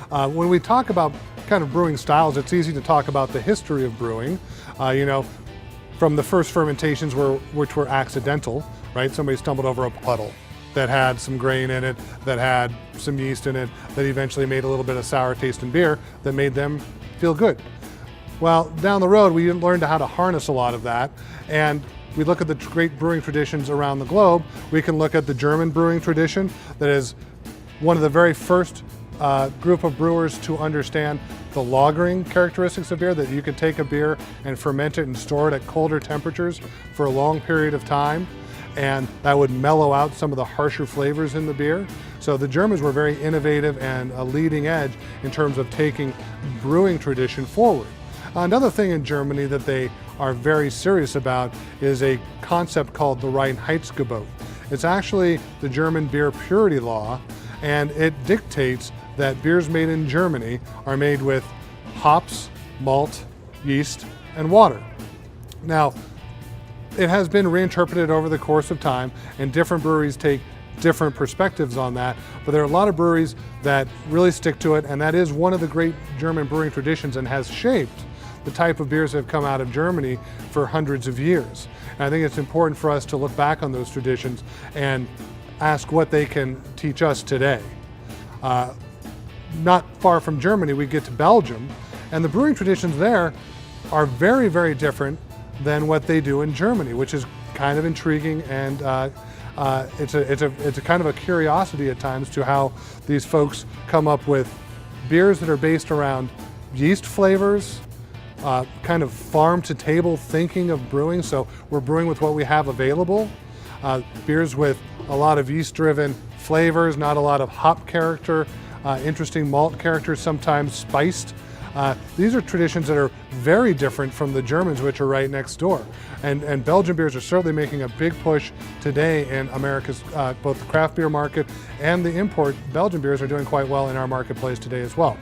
When we talk about kind of brewing styles, it's easy to talk about the history of brewing. From the first fermentations which were accidental, right? Somebody stumbled over a puddle that had some grain in it, that had some yeast in it, that eventually made a little bit of sour taste in beer that made them feel good. Well, down the road, we learned how to harness a lot of that, and we look at the great brewing traditions around the globe. We can look at the German brewing tradition that is one of the very first group of brewers to understand the lagering characteristics of beer, that you can take a beer and ferment it and store it at colder temperatures for a long period of time, and that would mellow out some of the harsher flavors in the beer. So the Germans were very innovative and a leading edge in terms of taking brewing tradition forward. Another thing in Germany that they are very serious about is a concept called the Reinheitsgebot. It's actually the German beer purity law, and it dictates that beers made in Germany are made with hops, malt, yeast, and water. Now, it has been reinterpreted over the course of time, and different breweries take different perspectives on that, but there are a lot of breweries that really stick to it, and that is one of the great German brewing traditions and has shaped the type of beers that have come out of Germany for hundreds of years. And I think it's important for us to look back on those traditions and ask what they can teach us today. Not far from Germany, we get to Belgium, and the brewing traditions there are very, very different than what they do in Germany, which is kind of intriguing, and it's a kind of a curiosity at times to how these folks come up with beers that are based around yeast flavors, kind of farm to table thinking of brewing. So we're brewing with what we have available. Beers with a lot of yeast driven flavors, not a lot of hop character, interesting malt character, sometimes spiced. These are traditions that are very different from the Germans, which are right next door. And Belgian beers are certainly making a big push today in America's, both the craft beer market and the import Belgian beers are doing quite well in our marketplace today as well.